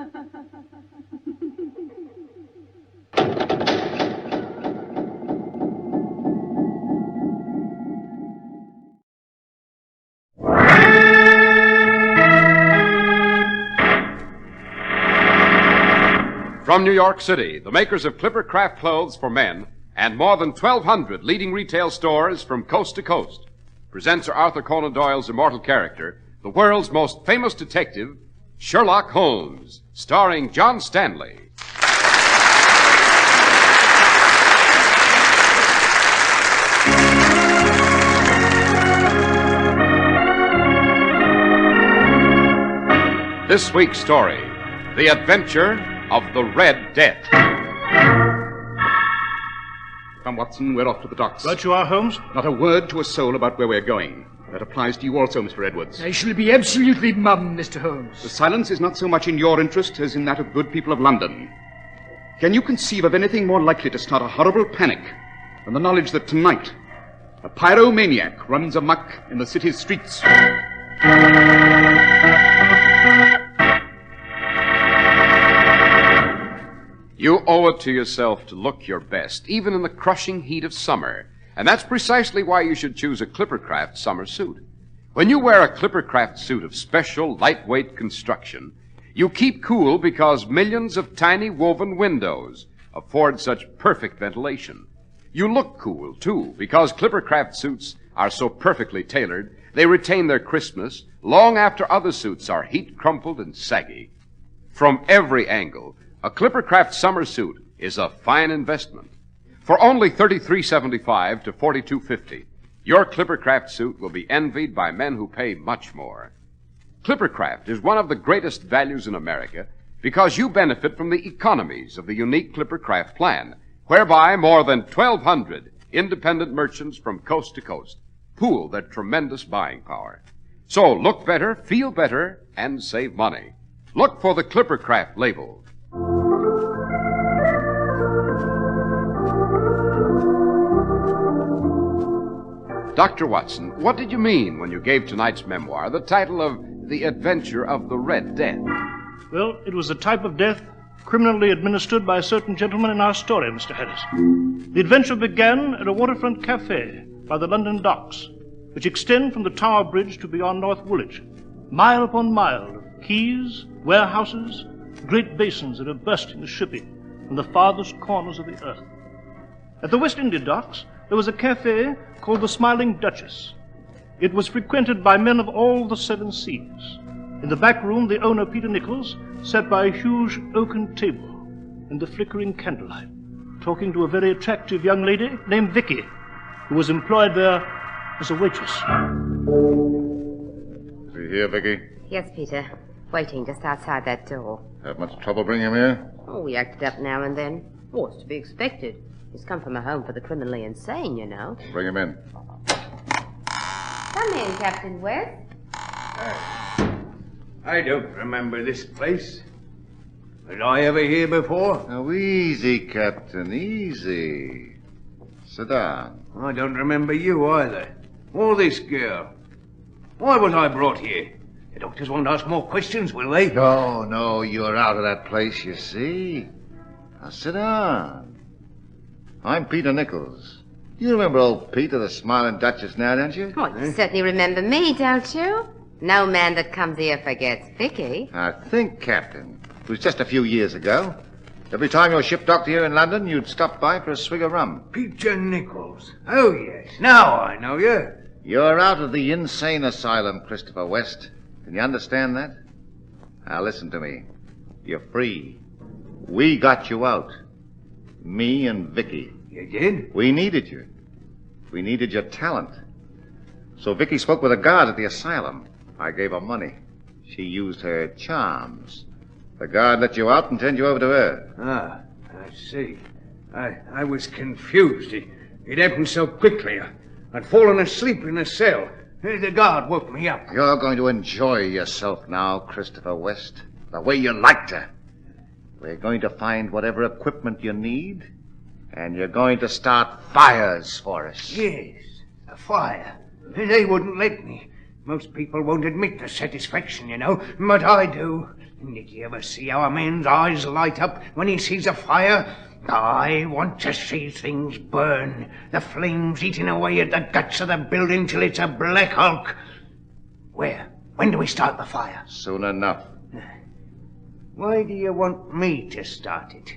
From New York City, the makers of Clipper Craft clothes for men and more than 1,200 leading retail stores from coast to coast present Sir Arthur Conan Doyle's immortal character, the world's most famous detective, Sherlock Holmes, starring John Stanley. This week's story, The Adventure of the Red Death. Come, Watson, we're off to the docks. Right you are, Holmes. Not a word to a soul about where we're going. That applies to you also, Mr. Edwards. I shall be absolutely mum, Mr. Holmes. The silence is not so much in your interest as in that of the good people of London. Can you conceive of anything more likely to start a horrible panic than the knowledge that tonight a pyromaniac runs amok in the city's streets? You owe it to yourself to look your best, even in the crushing heat of summer. And that's precisely why you should choose a Clippercraft summer suit. When you wear a Clippercraft suit of special, lightweight construction, you keep cool because millions of tiny woven windows afford such perfect ventilation. You look cool, too, because Clippercraft suits are so perfectly tailored, they retain their crispness long after other suits are heat-crumpled and saggy. From every angle, a Clippercraft summer suit is a fine investment. For only $33.75 to $42.50, your Clippercraft suit will be envied by men who pay much more. Clippercraft is one of the greatest values in America because you benefit from the economies of the unique Clippercraft plan, whereby more than 1,200 independent merchants from coast to coast pool their tremendous buying power. So look better, feel better, and save money. Look for the Clippercraft label. Dr. Watson, what did you mean when you gave tonight's memoir the title of The Adventure of the Red Death? Well, it was a type of death criminally administered by a certain gentleman in our story, Mr. Harris. The adventure began at a waterfront cafe by the London docks, which extend from the Tower Bridge to beyond North Woolwich, mile upon mile of quays, warehouses, great basins that are bursting with shipping from the farthest corners of the earth. At the West India docks, there was a cafe called the Smiling Duchess. It was frequented by men of all the seven seas. In the back room, the owner, Peter Nichols, sat by a huge oaken table in the flickering candlelight, talking to a very attractive young lady named Vicky, who was employed there as a waitress. Is he here, Vicky? Yes, Peter. Waiting just outside that door. Have much trouble bringing him here? Oh, he acted up now and then. What's to be expected? He's come from a home for the criminally insane, you know. Bring him in. Come in, Captain West. I don't remember this place. Was I ever here before? Oh, easy, Captain, easy. Sit down. I don't remember you either. Or this girl. Why was I brought here? The doctors won't ask more questions, will they? No, you're out of that place, you see. Now sit down. I'm Peter Nichols. You remember old Peter, the Smiling Duchess now, don't you? Oh, you certainly remember me, don't you? No man that comes here forgets Vicky. I think, Captain, it was just a few years ago. Every time your ship docked here in London, you'd stop by for a swig of rum. Peter Nichols. Oh, yes. Now I know you. You're out of the insane asylum, Christopher West. Can you understand that? Now listen to me. You're free. We got you out. Me and Vicky. You did? We needed you. We needed your talent. So Vicky spoke with a guard at the asylum. I gave her money. She used her charms. The guard let you out and turned you over to her. Ah, I see. I was confused. It happened so quickly. I'd fallen asleep in a cell. The guard woke me up. You're going to enjoy yourself now, Christopher West, the way you like to. We're going to find whatever equipment you need, and you're going to start fires for us. Yes, a fire. They wouldn't let me. Most people won't admit the satisfaction, you know, but I do. Did you ever see how a man's eyes light up when he sees a fire? I want to see things burn, the flames eating away at the guts of the building till it's a black hulk. Where? When do we start the fire? Soon enough. Why do you want me to start it?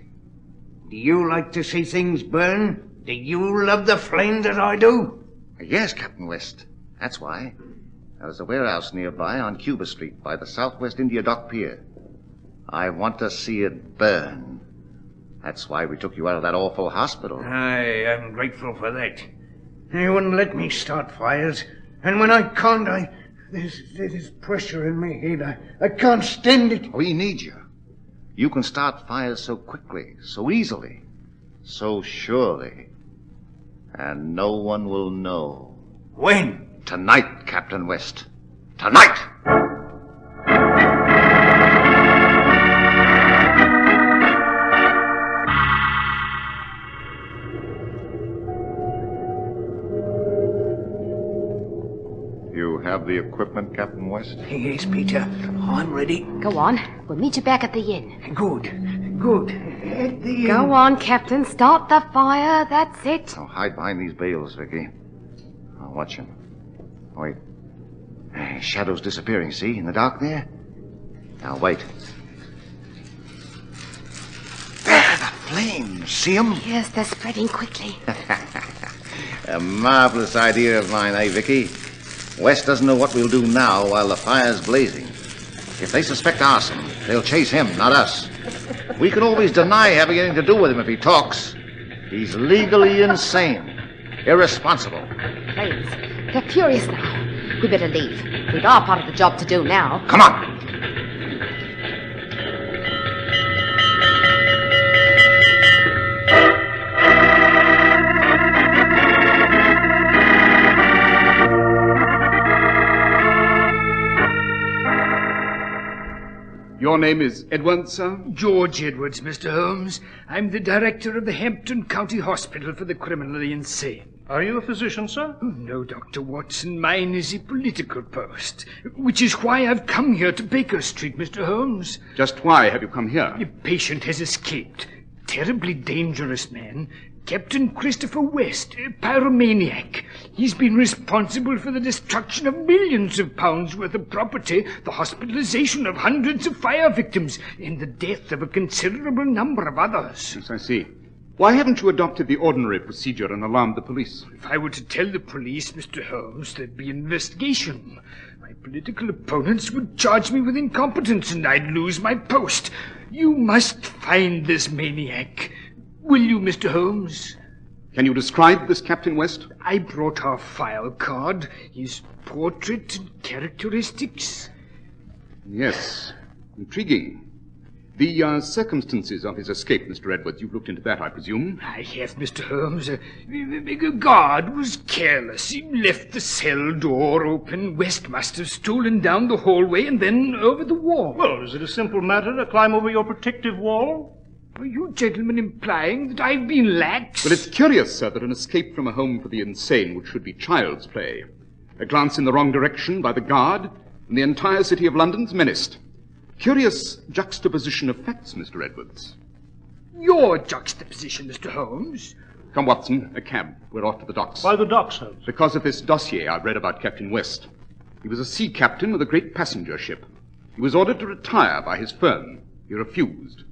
Do you like to see things burn? Do you love the flames as I do? Yes, Captain West. That's why. There's a warehouse nearby on Cuba Street by the Southwest India Dock Pier. I want to see it burn. That's why we took you out of that awful hospital. I am grateful for that. They wouldn't let me start fires, and when I can't, there's pressure in my head. I can't stand it. We need you. You can start fires so quickly, so easily, so surely. And no one will know. When? Tonight, Captain West. Tonight! You have the equipment, Captain West? Yes, Peter. I'm ready. Go on. We'll meet you back at the inn. Good. At the inn. Go on, Captain. Start the fire. That's it. Now hide behind these bales, Vicky. I'll watch him. Wait. Shadow's disappearing, see? In the dark there? Now wait. There, the flames. See 'em? Yes, they're spreading quickly. A marvelous idea of mine, eh, Vicky? West doesn't know what we'll do now while the fire's blazing. If they suspect arson, they'll chase him, not us. We can always deny having anything to do with him if he talks. He's legally insane. Irresponsible. Flames. They're furious now. We better leave. We've our part of the job to do now. Come on. Your name is Edwards, sir? George Edwards, Mr. Holmes. I'm the director of the Hampton County Hospital for the Criminally Insane. Are you a physician, sir? No, Dr. Watson. Mine is a political post, which is why I've come here to Baker Street, Mr. Holmes. Just why have you come here? The patient has escaped. Terribly dangerous man. Captain Christopher West, a pyromaniac. He's been responsible for the destruction of millions of pounds worth of property, the hospitalization of hundreds of fire victims, and the death of a considerable number of others. Yes, I see. Why haven't you adopted the ordinary procedure and alarmed the police? If I were to tell the police, Mr. Holmes, there'd be investigation. My political opponents would charge me with incompetence, and I'd lose my post. You must find this maniac. Will you, Mr. Holmes? Can you describe this Captain West? I brought our file card, his portrait and characteristics. Yes. Intriguing. The circumstances of his escape, Mr. Edwards, you've looked into that, I presume? I have, Mr. Holmes. The guard was careless. He left the cell door open. West must have stolen down the hallway and then over the wall. Well, is it a simple matter to climb over your protective wall? Are you gentlemen implying that I've been lax? Well, it's curious, sir, that an escape from a home for the insane, which should be child's play, a glance in the wrong direction by the guard, and the entire city of London's menaced. Curious juxtaposition of facts, Mr. Edwards. Your juxtaposition, Mr. Holmes? Come, Watson, a cab. We're off to the docks. Why the docks, Holmes? Because of this dossier I've read about Captain West. He was a sea captain with a great passenger ship. He was ordered to retire by his firm. He refused.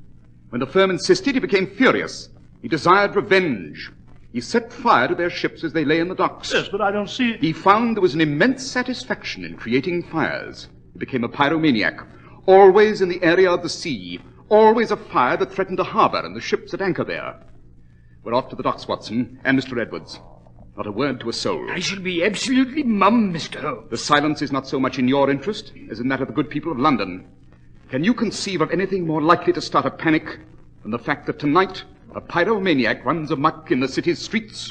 When the firm insisted, he became furious. He desired revenge. He set fire to their ships as they lay in the docks. Yes, but I don't see... He found there was an immense satisfaction in creating fires. He became a pyromaniac. Always in the area of the sea. Always a fire that threatened a harbor and the ships at anchor there. We're off to the docks, Watson, and Mr. Edwards. Not a word to a soul. I shall be absolutely mum, Mr. Holmes. The silence is not so much in your interest as in that of the good people of London. Can you conceive of anything more likely to start a panic than the fact that tonight a pyromaniac runs amok in the city's streets?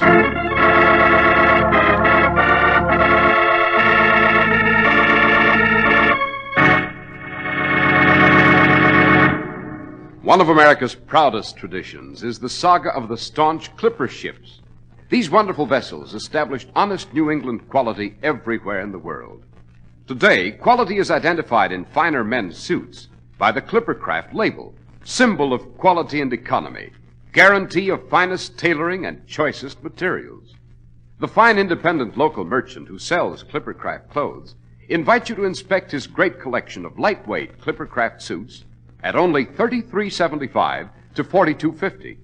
One of America's proudest traditions is the saga of the staunch clipper ships. These wonderful vessels established honest New England quality everywhere in the world. Today, quality is identified in finer men's suits by the Clippercraft label, symbol of quality and economy, guarantee of finest tailoring and choicest materials. The fine independent local merchant who sells Clippercraft clothes invites you to inspect his great collection of lightweight Clippercraft suits at only $33.75 to $42.50.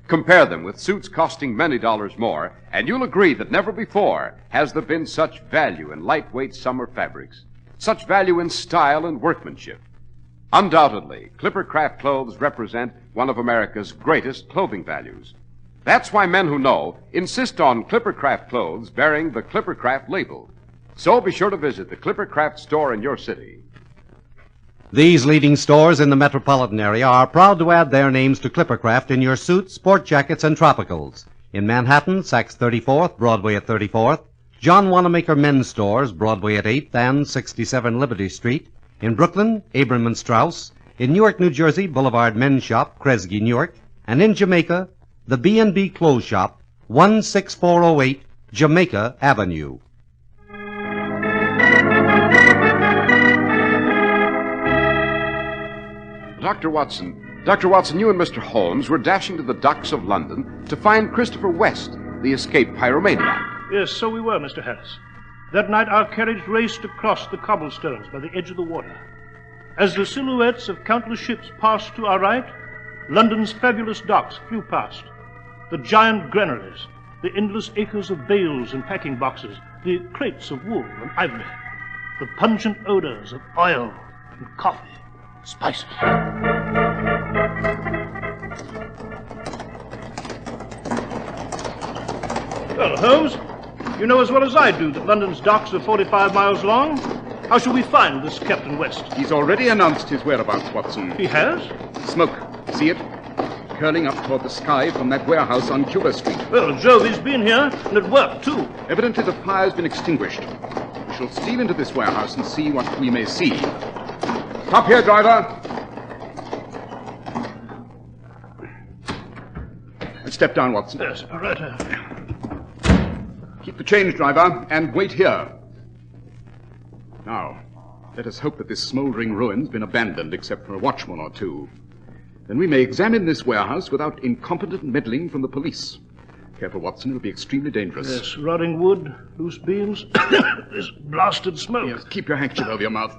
Compare them with suits costing many dollars more, and you'll agree that never before has there been such value in lightweight summer fabrics, such value in style and workmanship. Undoubtedly, Clippercraft clothes represent one of America's greatest clothing values. That's why men who know insist on Clippercraft clothes bearing the Clippercraft label. So be sure to visit the Clippercraft store in your city. These leading stores in the metropolitan area are proud to add their names to Clippercraft in your suits, sport jackets, and tropicals. In Manhattan, Saks 34th, Broadway at 34th. John Wanamaker Men's Stores, Broadway at 8th and 67 Liberty Street. In Brooklyn, Abram and Strauss. In Newark, New Jersey, Boulevard Men's Shop, Kresge, Newark. And in Jamaica, the B&B Clothes Shop, 16408 Jamaica Avenue. Dr. Watson, you and Mr. Holmes were dashing to the docks of London to find Christopher West, the escaped pyromaniac. Yes, so we were, Mr. Harris. That night our carriage raced across the cobblestones by the edge of the water. As the silhouettes of countless ships passed to our right, London's fabulous docks flew past. The giant granaries, the endless acres of bales and packing boxes, the crates of wool and ivory, the pungent odors of oil and coffee, spices. Well, Holmes, you know as well as I do that London's docks are 45 miles long. How shall we find this Captain West? He's already announced his whereabouts, Watson. He has? Smoke. See it? Curling up toward the sky from that warehouse on Cuba Street. Well, Jove, he's been here, and at work, too. Evidently the fire's been extinguished. We shall steal into this warehouse and see what we may see. Stop here, driver. And step down, Watson. Yes, right. Keep the change, driver, and wait here. Now, let us hope that this smoldering ruin's been abandoned except for a watchman or two. Then we may examine this warehouse without incompetent meddling from the police. Careful, Watson, it'll be extremely dangerous. Yes, rotting wood, loose beams, this blasted smoke. Yes, keep your handkerchief over your mouth.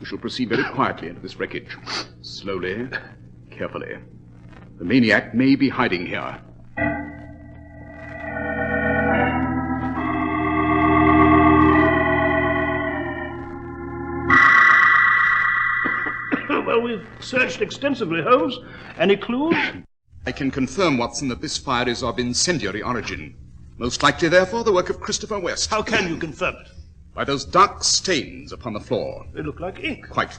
We shall proceed very quietly into this wreckage. Slowly, carefully. The maniac may be hiding here. Well, we've searched extensively, Holmes. Any clues? I can confirm, Watson, that this fire is of incendiary origin. Most likely, therefore, the work of Christopher West. How can you confirm it? By those dark stains upon the floor. They look like ink. Quite.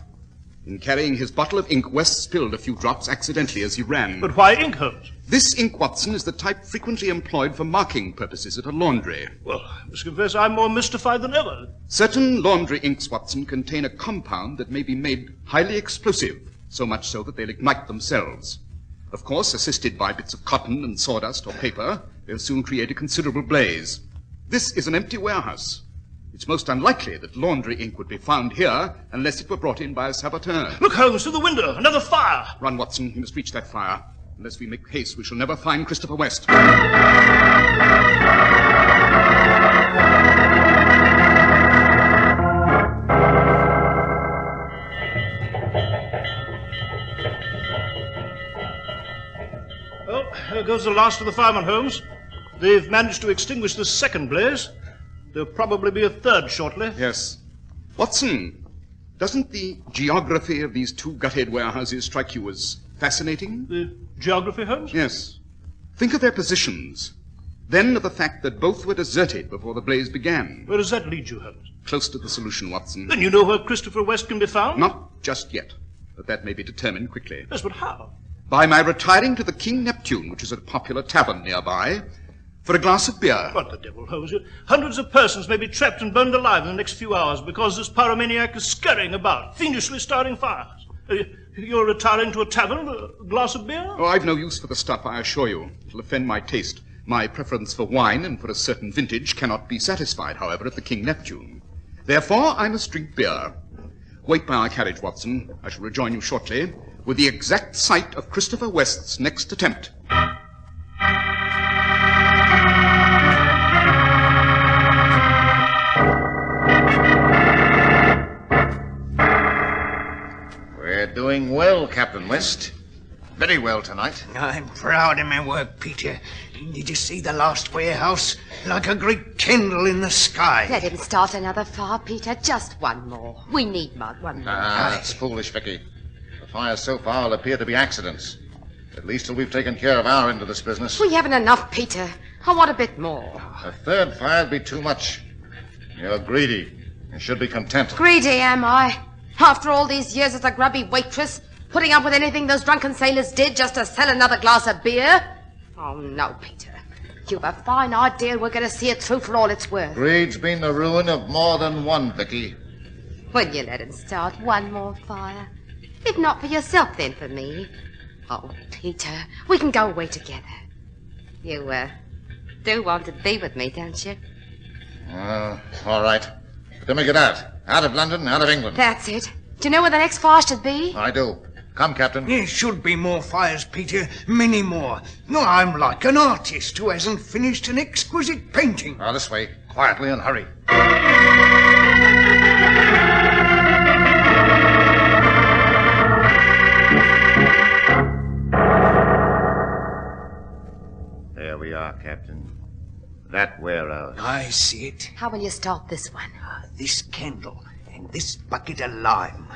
In carrying his bottle of ink, West spilled a few drops accidentally as he ran. But why ink, Holmes? This ink, Watson, is the type frequently employed for marking purposes at a laundry. Well, I must confess I'm more mystified than ever. Certain laundry inks, Watson, contain a compound that may be made highly explosive, so much so that they'll ignite themselves. Of course, assisted by bits of cotton and sawdust or paper, they'll soon create a considerable blaze. This is an empty warehouse. It's most unlikely that laundry ink would be found here unless it were brought in by a saboteur. Look, Holmes, through the window. Another fire. Run, Watson. You must reach that fire. Unless we make haste, we shall never find Christopher West. Well, here goes the last of the firemen, Holmes. They've managed to extinguish the second blaze. There'll probably be a third shortly. Yes. Watson, doesn't the geography of these two gutted warehouses strike you as fascinating? The geography, Holmes? Yes. Think of their positions. Then of the fact that both were deserted before the blaze began. Where does that lead you, Holmes? Close to the solution, Watson. Then you know where Christopher West can be found? Not just yet, but that may be determined quickly. Yes, but how? By my retiring to the King Neptune, which is a popular tavern nearby, for a glass of beer. What the devil, Holmes? Hundreds of persons may be trapped and burned alive in the next few hours because this pyromaniac is scurrying about, fiendishly starting fires. You're retiring to a tavern, a glass of beer? Oh, I've no use for the stuff, I assure you. It'll offend my taste. My preference for wine and for a certain vintage cannot be satisfied, however, at the King Neptune. Therefore, I must drink beer. Wait by our carriage, Watson. I shall rejoin you shortly with the exact site of Christopher West's next attempt. We're doing well, Captain West. Very well tonight. I'm proud of my work, Peter. Did you see the last warehouse? Like a great candle in the sky. Let him start another fire, Peter. Just one more. We need one more. That's foolish, Vicky. The fires so far will appear to be accidents. At least till we've taken care of our end of this business. We haven't enough, Peter. I want a bit more. A third fire'd be too much. You're greedy. You should be content. Greedy, am I? After all these years as a grubby waitress, putting up with anything those drunken sailors did just to sell another glass of beer? Oh, no, Peter. You've a fine idea we're going to see it through for all it's worth. Greed's been the ruin of more than one, Vicky. Will you let him start one more fire? If not for yourself, then for me. Oh, Peter, we can go away together. You, do want to be with me, don't you? All right. But then we get out. Out of London, out of England. That's it. Do you know where the next fire should be? I do. Come, Captain. There should be more fires, Peter. Many more. No, I'm like an artist who hasn't finished an exquisite painting. Now, this way. Quietly and hurry. There we are, Captain. That warehouse. I see it. How will you start this one? This candle and this bucket of lime.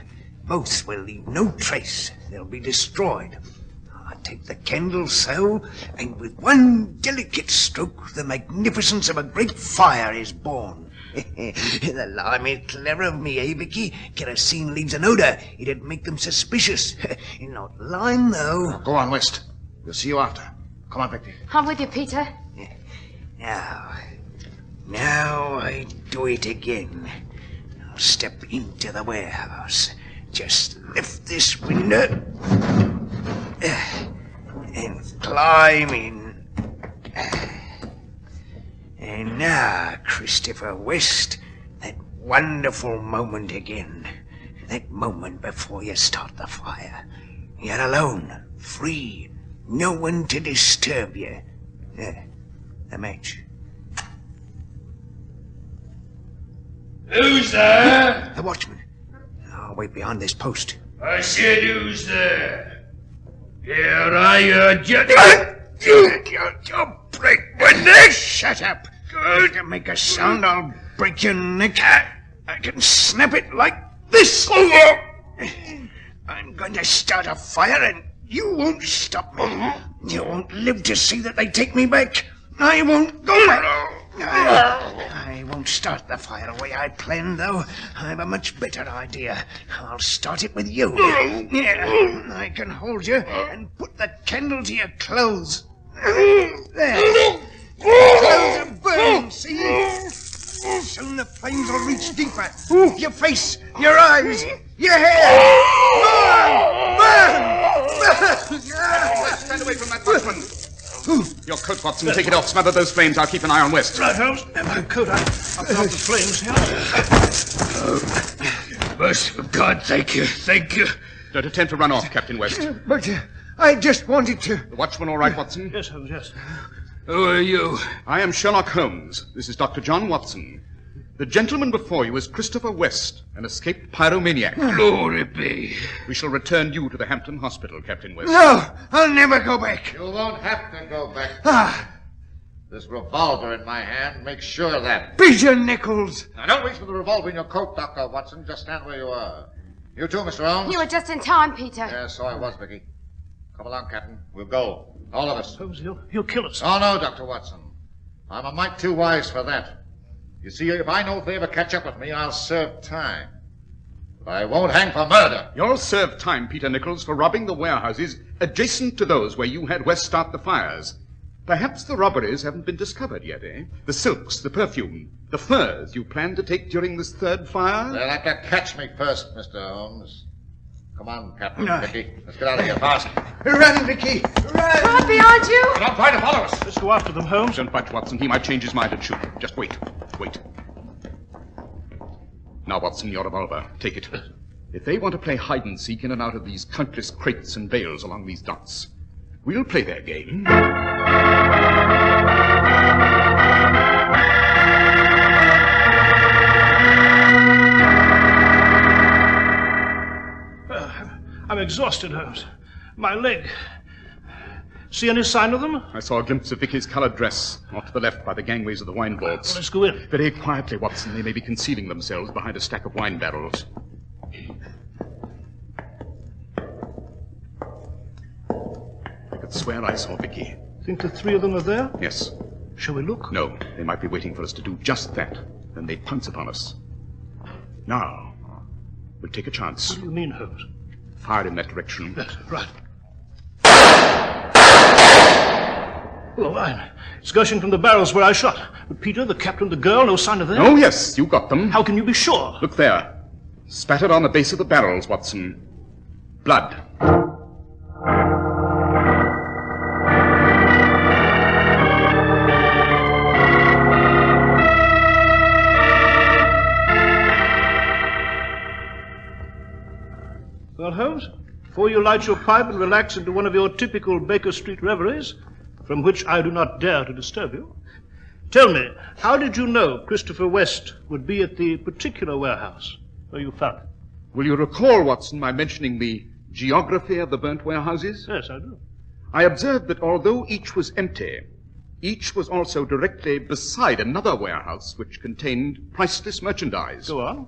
Both will leave no trace. They'll be destroyed. I take the candle so, and with one delicate stroke, the magnificence of a great fire is born. The lime is clever of me, eh, Vicky? Kerosene leaves an odor. It'd make them suspicious. Not lime, though. Go on, West. We'll see you after. Come on, Vicky. I'm with you, Peter. Now I do it again. I'll step into the warehouse. Just lift this window and climb in. And now, Christopher West, that wonderful moment again. That moment before you start the fire. You're alone, free, no one to disturb you. The match. Who's there? The watchman. I'll wait behind this post. I said who's there? Here I just... You'll break my neck! Shut up! If you make a sound, I'll break your neck. I can snap it like this. I'm going to start a fire and you won't stop me. You won't live to see that they take me back. I won't go back. I won't start the fire the way I planned, though. I have a much better idea. I'll start it with you. Yeah, I can hold you and put the candle to your clothes. There. Clothes are burning, see? Soon the flames will reach deeper. Your face, your eyes, your hair. Burn! Stand away from that watchman. Your coat, Watson. Take it off. Smother those flames. I'll keep an eye on West. Right, Holmes. My coat, I'll put out the flames here. But, for God, thank you. Don't attempt to run off, Captain West. But I just wanted to... The watchman all right, Watson? Yes, Holmes, yes. Who are you? I am Sherlock Holmes. This is Dr. John Watson. The gentleman before you is Christopher West, an escaped pyromaniac. Glory be. We shall return you to the Hampton Hospital, Captain West. No, I'll never go back. You won't have to go back. This revolver in my hand makes sure of that. Peter Nichols. Now, don't reach for the revolver in your coat, Dr. Watson. Just stand where you are. You too, Mr. Holmes? You were just in time, Peter. Yes, so I was, Vicky. Come along, Captain. We'll go. All of us. Holmes, he'll kill us. Oh, no, Dr. Watson. I'm a mite too wise for that. You see, if I know if they ever catch up with me, I'll serve time. But I won't hang for murder. You'll serve time, Peter Nichols, for robbing the warehouses adjacent to those where you had West start the fires. Perhaps the robberies haven't been discovered yet, eh? The silks, the perfume, the furs you plan to take during this third fire? They'll have to catch me first, Mr. Holmes. Come on, Captain. Vicky. Let's get out of here fast. Run, Vicky. Run. Right behind you. Don't try to follow us. Let's go after them, Holmes. Don't budge, Watson. He might change his mind and shoot. Just wait. Wait. Now, Watson, your revolver. Take it. If they want to play hide-and-seek in and out of these countless crates and bales along these docks, we'll play their game. I'm exhausted, Holmes. My leg. See any sign of them? I saw a glimpse of Vicky's colored dress, off to the left by the gangways of the wine vaults. Let's go in. Very quietly, Watson. They may be concealing themselves behind a stack of wine barrels. I could swear I saw Vicky. Think the three of them are there? Yes. Shall we look? No, they might be waiting for us to do just that. Then they'd pounce upon us. Now, we'll take a chance. What do you mean, Holmes? Fire in that direction. Yes, right. Oh, wine. It's gushing from the barrels where I shot. But Peter, the captain, the girl, no sign of them? Oh, yes, you got them. How can you be sure? Look there. Spattered on the base of the barrels, Watson. Blood. Well, Holmes, before you light your pipe and relax into one of your typical Baker Street reveries, from which I do not dare to disturb you, tell me, how did you know Christopher West would be at the particular warehouse where you found him? Will you recall, Watson, my mentioning the geography of the burnt warehouses? Yes, I do. I observed that although each was empty, each was also directly beside another warehouse which contained priceless merchandise. Go on.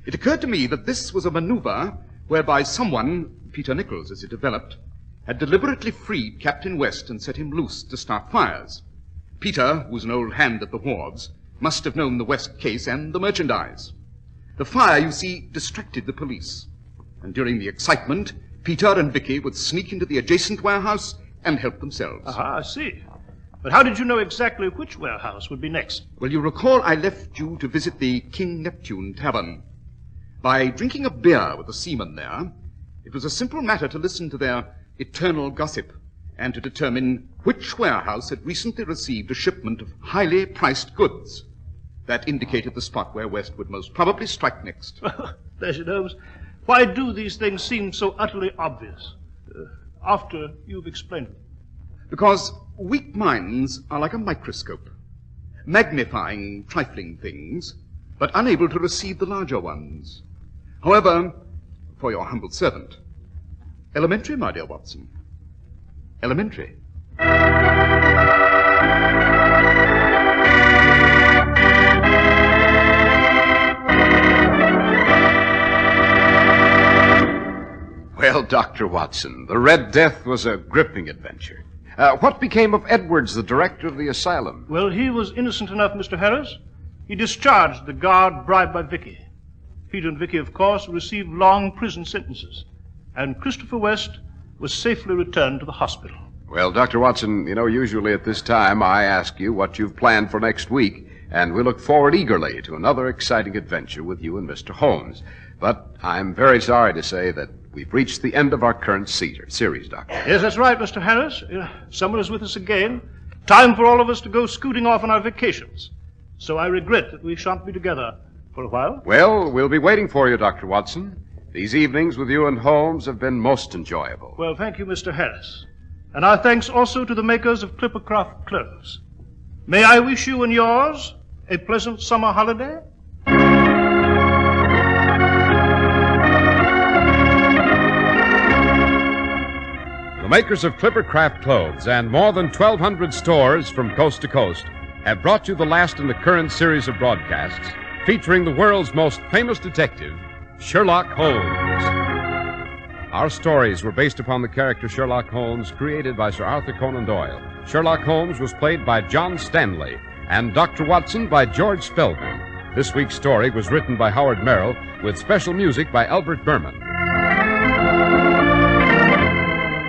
It occurred to me that this was a maneuver whereby someone, Peter Nichols as it developed, had deliberately freed Captain West and set him loose to start fires. Peter, who was an old hand at the wharves, must have known the West case and the merchandise. The fire, you see, distracted the police. And during the excitement, Peter and Vicky would sneak into the adjacent warehouse and help themselves. Aha, I see. But how did you know exactly which warehouse would be next? Well, you recall I left you to visit the King Neptune Tavern. By drinking a beer with the seamen there, it was a simple matter to listen to their eternal gossip and to determine which warehouse had recently received a shipment of highly priced goods. That indicated the spot where West would most probably strike next. Bless it, Holmes. Why do these things seem so utterly obvious after you've explained them? Because weak minds are like a microscope, magnifying trifling things, but unable to receive the larger ones. However, for your humble servant, elementary, my dear Watson. Elementary. Well, Dr. Watson, the Red Death was a gripping adventure. What became of Edwards, the director of the asylum? Well, he was innocent enough, Mr. Harris. He discharged the guard bribed by Vicky. Peter and Vicky, of course, received long prison sentences. And Christopher West was safely returned to the hospital. Well, Dr. Watson, usually at this time I ask you what you've planned for next week, and we look forward eagerly to another exciting adventure with you and Mr. Holmes. But I'm very sorry to say that we've reached the end of our current series, Doctor. Yes, that's right, Mr. Harris. Someone is with us again. Time for all of us to go scooting off on our vacations. So I regret that we shan't be together for a while. Well, we'll be waiting for you, Dr. Watson. These evenings with you and Holmes have been most enjoyable. Well, thank you, Mr. Harris. And our thanks also to the makers of Clippercraft clothes. May I wish you and yours a pleasant summer holiday? The makers of Clippercraft clothes and more than 1,200 stores from coast to coast have brought you the last in the current series of broadcasts featuring the world's most famous detective, Sherlock Holmes. Our stories were based upon the character Sherlock Holmes created by Sir Arthur Conan Doyle. Sherlock Holmes was played by John Stanley and Dr. Watson by George Spelman. This week's story was written by Howard Merrill with special music by Albert Berman.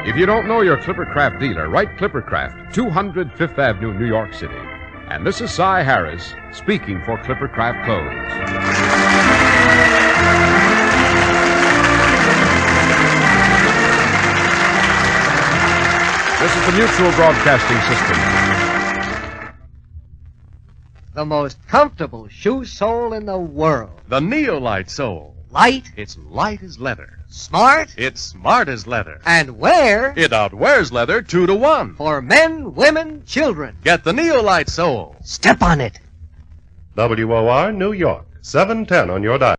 If you don't know your Clippercraft dealer, write Clippercraft, 200 Fifth Avenue, New York City. And this is Cy Harris speaking for Clippercraft Clothes. This is the Mutual Broadcasting System. The most comfortable shoe sole in the world. The Neolite sole. Light. It's light as leather. Smart. It's smart as leather. And wear. It outwears leather 2 to 1. For men, women, children. Get the Neolite sole. Step on it. WOR, New York. 710 on your dial.